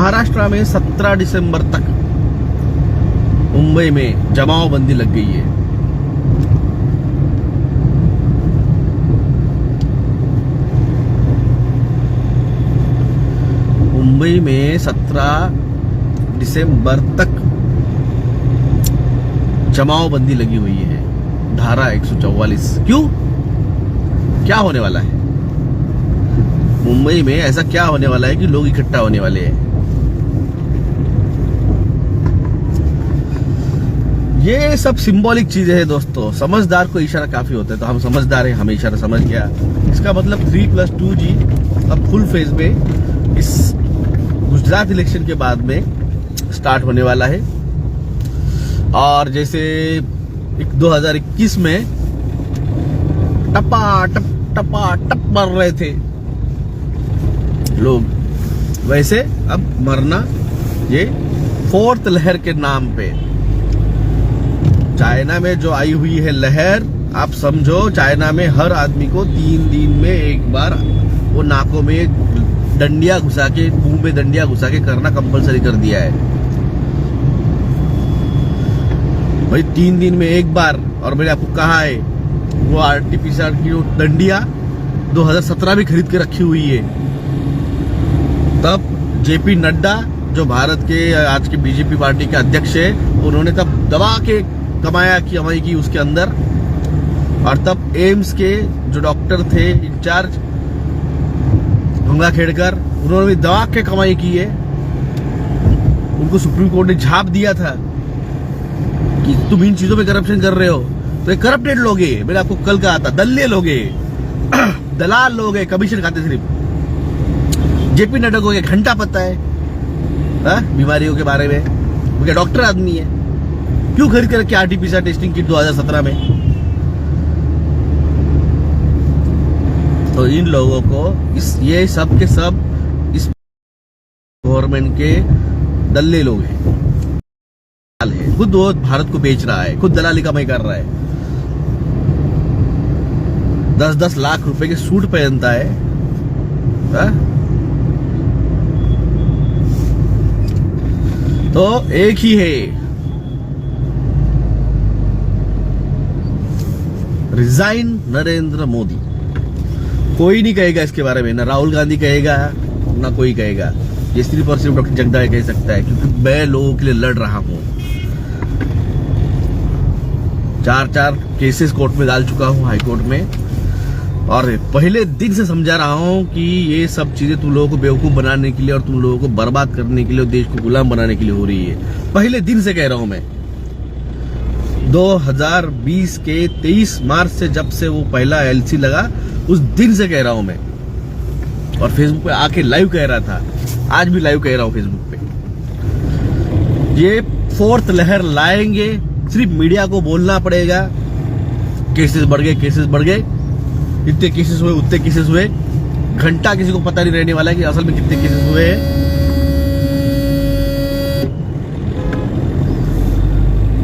महाराष्ट्र में 17 दिसंबर तक मुंबई में जमावबंदी लग गई है। मुंबई में 17 दिसंबर तक जमावबंदी लगी हुई है, धारा 144। क्यों? क्या होने वाला है मुंबई में? ऐसा क्या होने वाला है कि लोग इकट्ठा होने वाले हैं? ये सब सिंबॉलिक चीजें हैं दोस्तों। समझदार को इशारा काफी होता है, तो हम समझदार हैं, हमें इशारा समझ गया। इसका मतलब 3+2G अब फुल फेज में इस गुजरात इलेक्शन के बाद में स्टार्ट होने वाला है। और जैसे 2021 में टपा टप मर रहे थे लोग, वैसे अब मरना ये फोर्थ लहर के नाम पे। चाइना में जो आई हुई है लहर, आप समझो चाइना में हर आदमी को 3 दिन में एक बार वो नाकों में डंडिया घुसा के, मुंह में डंडिया घुसा के करना कंपलसरी कर दिया है भाई। 3 दिन में एक बार। और मैंने आपको कहा है वो आरटीपीसीआर की डंडिया 2017 में खरीद के रखी हुई है। तब जेपी नड्डा जो भारत के आज के बीजेपी पार्टी के अध्यक्ष है, उन्होंने तब दबा के कमाई की उसके अंदर। और तब एम्स के जो डॉक्टर थे इंचार्ज भंगा खेड़कर, उन्होंने भी दबा के कमाई की है। उनको सुप्रीम कोर्ट ने झाप दिया था कि तुम इन चीजों में करप्शन कर रहे हो, तो ये करप्टेड लोग हैं। मैंने आपको कल कहा था, दल्ले लोग हैं, दलाल लोग हैं, कमीशन खाते सिर्फ। जेपी नड्डा को एक घंटा पता है बीमारियों के बारे में, वो क्या डॉक्टर आदमी है? क्यों खरीद कर रखी आरटीपीसीआर टेस्टिंग किट 2017 में? तो इन लोगों को ये सब के सब इस गवर्नमेंट के दल्ले लोग हैं। खुद वो भारत को बेच रहा है, खुद दलाली कमाई कर रहा है। 10-10 लाख रुपए के सूट पहनता है, तो एक ही है, रिजाइन नरेंद्र मोदी। कोई नहीं कहेगा इसके बारे में, ना राहुल गांधी कहेगा ना कोई कहेगा। ये सिर्फ और सिर्फ डॉक्टर जगदाळे कह सकता है, क्योंकि मैं लोगों के लिए लड़ रहा हूं। 4 केसेस कोर्ट में डाल चुका हूं, हाई कोर्ट में। और पहले दिन से समझा रहा हूं कि ये सब चीजें तुम लोगों को बेवकूफ बनाने के लिए और तुम लोगों को बर्बाद करने के लिए और देश को गुलाम बनाने के लिए हो रही है। पहले दिन से कह रहा हूं मैं। 2020 के 23 मार्च से जब से वो पहला एलसी लगा, उस दिन से कह रहा हूं मैं। और फेसबुक पे आके लाइव कह रहा था, आज भी लाइव कह रहा हूं फेसबुक पे। ये फोर्थ लहर लाएंगे, सिर्फ मीडिया को बोलना पड़ेगा। केसेस बढ़ गए, इतने केसेस हुए, उतने केसेस हुए। घंटा किसी को पता नहीं रहने वाला है कि असल में कितने केसेस हुए हैं।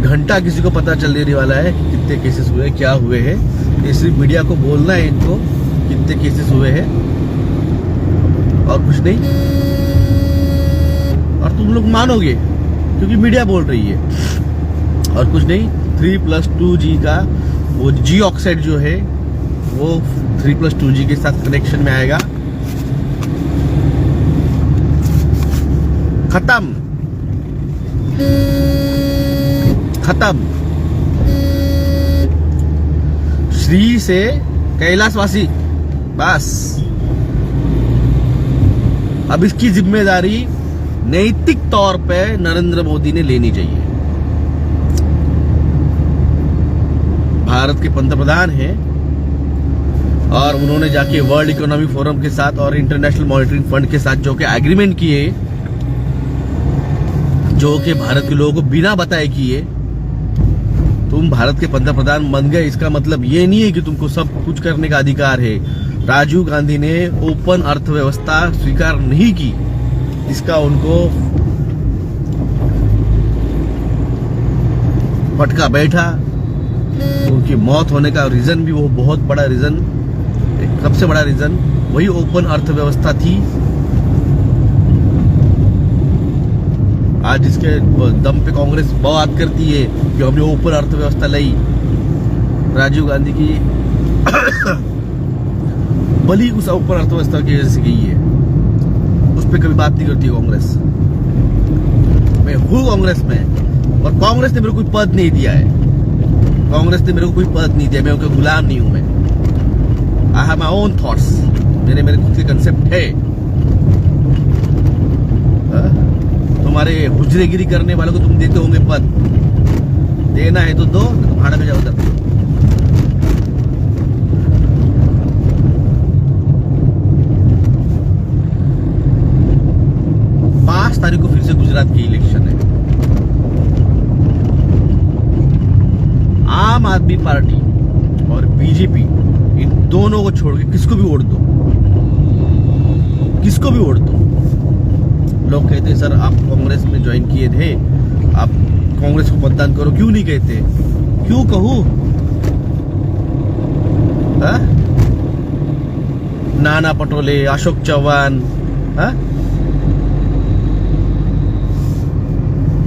घंटा किसी को पता चल नहीं वाला है कि कितने केसेस हुए, क्या हुए हैं। ये सिर्फ मीडिया को बोलना है इनको कितने केसेस हुए हैं, और कुछ नहीं। और तुम लोग मानोगे क्योंकि मीडिया बोल रही है, और कुछ नहीं। 3+2G का वो जी ऑक्साइड जो है वो 3+2G के साथ कनेक्शन में आएगा। खत्म। श्री से कैलाशवासी, बस। अब इसकी जिम्मेदारी नैतिक तौर पे नरेंद्र मोदी ने लेनी चाहिए। भारत के पंतप्रधान हैं और उन्होंने जाके वर्ल्ड इकोनॉमिक फोरम के साथ और इंटरनेशनल मॉनिटरिंग फंड के साथ जो कि एग्रीमेंट किए, जो कि भारत के लोगों को बिना बताए किए। तुम भारत के पंतप्रधान बन गए, इसका मतलब ये नहीं है कि तुमको सब कुछ करने का अधिकार है। राजीव गांधी ने ओपन अर्थव्यवस्था स्वीकार नहीं की, इसका उनको फटका बैठा। उनकी मौत होने का रीजन भी वो बहुत बड़ा रीजन, सबसे बड़ा रीजन वही ओपन अर्थव्यवस्था थी। आज जिसके दम पे कांग्रेस बात करती है कि हमने ओपन अर्थव्यवस्था लाई, राजीव गांधी की बली उस ओपन अर्थव्यवस्था की वजह से गई है, उस पर कभी बात नहीं करती कांग्रेस। मैं हूँ कांग्रेस में, और कांग्रेस ने मेरे को कोई पद नहीं दिया है, कांग्रेस ने मेरे को कोई पद नहीं दिया, मैं उनका गुलाम नहीं हूं। मैं I have my own thoughts, मेरे खुद के कंसेप्ट है। तुम्हारे हुजरेगिरी करने वालों को तुम देते होंगे पद, देना है तो दो, भाड़ा में जाओ उधर। 5 तारीख को फिर से गुजरात की इलेक्शन है। आम आदमी पार्टी और बीजेपी, इन दोनों को छोड़ के किसको भी वोट दो, किसको भी वोट दो। लोग कहते हैं सर आप कांग्रेस में ज्वाइन किए थे, आप कांग्रेस को मतदान करो, क्यों नहीं कहते? क्यों कहूं? नाना पटोले, अशोक चौहान,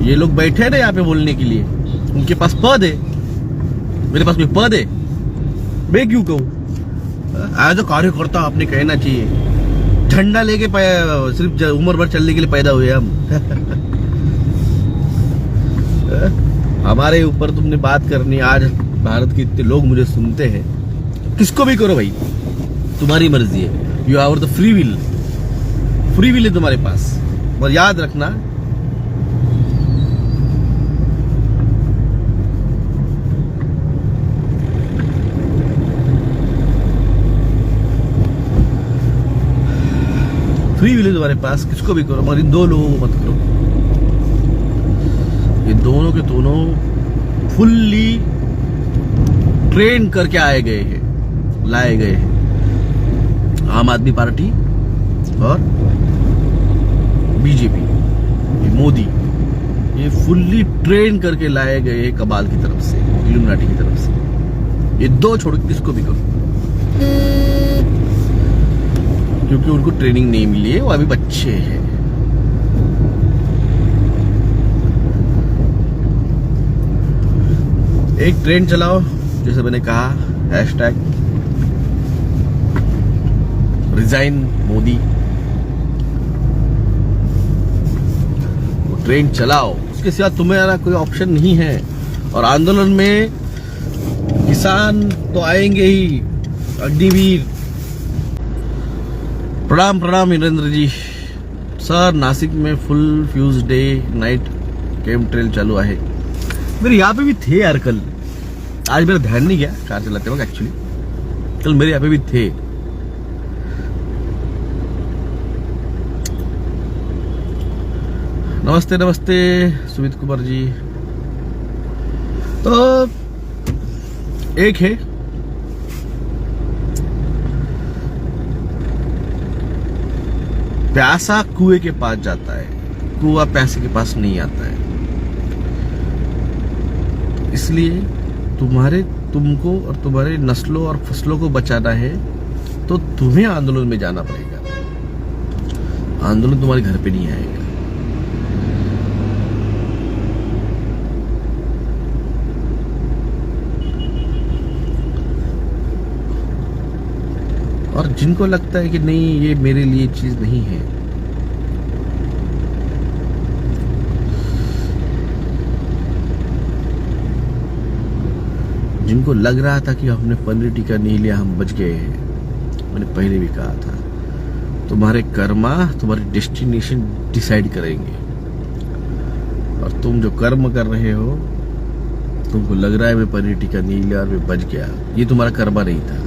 ये लोग बैठे ना यहाँ पे बोलने के लिए, उनके पास पद है, मेरे पास भी पद है, मैं क्यों कहूं? एज अ कार्यकर्ता आपने कहना चाहिए। झंडा लेके सिर्फ उम्र भर चलने के लिए पैदा हुए हम। हमारे ऊपर तुमने बात करनी, आज भारत के इतने लोग मुझे सुनते हैं, किसको भी करो भाई, तुम्हारी मर्जी है। You have the free will, free will है तुम्हारे पास। और याद रखना, फ्री विल है तुम्हारे पास, किसको भी करो, मगर इन दो लोगों को मत करो। ये दोनों के दोनों फुल्ली ट्रेन करके आए गए हैं, लाए गए हैं। आम आदमी पार्टी और बीजेपी, ये मोदी, ये फुल्ली ट्रेन करके लाए गए हैं कबाल की तरफ से, इल्यूमिनाटी की तरफ से। ये दो छोड़ के किसको भी करो, क्योंकि उनको ट्रेनिंग नहीं मिली है, वो अभी बच्चे हैं। एक ट्रेन चलाओ, जैसे मैंने कहा, हैशटैग रिजाइन मोदी, वो ट्रेन चलाओ, उसके सिवा तुम्हारा कोई ऑप्शन नहीं है। और आंदोलन में किसान तो आएंगे ही, अग्निवीर। प्रणाम प्रणाम वीरेंद्र जी। सर नासिक में फुल फ्यूज डे नाइट केम ट्रेल चालू है। मेरे यहाँ पे भी थे यार कल, आज मेरा ध्यान नहीं गया कार चलाते वक्त, एक्चुअली कल मेरे यहाँ पे भी थे। नमस्ते नमस्ते सुमित कुमार जी। तो एक है, प्यासा कुएं के पास जाता है, कुआं प्यासे के पास नहीं आता है। इसलिए तुमको और तुम्हारे नस्लों और फसलों को बचाना है तो तुम्हें आंदोलन में जाना पड़ेगा। आंदोलन तुम्हारे घर पे नहीं आएगा। और जिनको लगता है कि नहीं ये मेरे लिए चीज नहीं है, जिनको लग रहा था कि हमने पनीर टिक्का नहीं लिया, हम बच गए हैं, मैंने पहले भी कहा था, तुम्हारे कर्मा तुम्हारी डेस्टिनेशन डिसाइड करेंगे। और तुम जो कर्म कर रहे हो, तुमको लग रहा है मैं पनीर टिक्का नहीं लिया और मैं बच गया, ये तुम्हारा कर्मा नहीं था।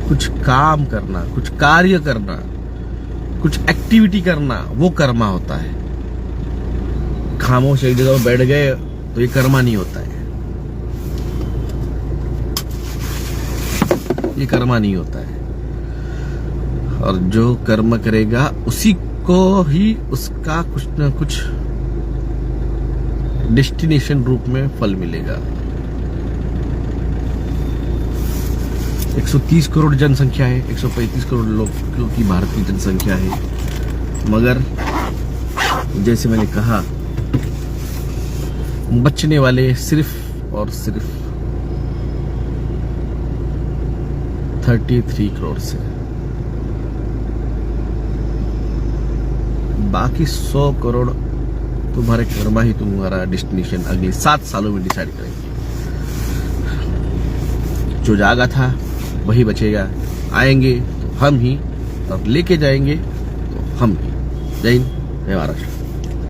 कुछ काम करना, कुछ कार्य करना, कुछ एक्टिविटी करना, वो कर्मा होता है। खामोश एक जगह में बैठ गए तो ये कर्मा नहीं होता है, ये कर्मा नहीं होता है। और जो कर्म करेगा उसी को ही उसका कुछ ना कुछ डेस्टिनेशन रूप में फल मिलेगा। 130 करोड़ जनसंख्या है, 135 करोड़ लोगों की भारत की जनसंख्या है, मगर जैसे मैंने कहा, बचने वाले सिर्फ और सिर्फ 33 करोड़ से, बाकी 100 करोड़ तुम्हारे कर्मा ही तुम्हारा डेस्टिनेशन अगले 7 सालों में डिसाइड करेंगे। जो जागा था वही बचेगा, आएंगे तो हम ही और लेके जाएंगे तो हम ही। जय हिंद, जय महाराष्ट्र।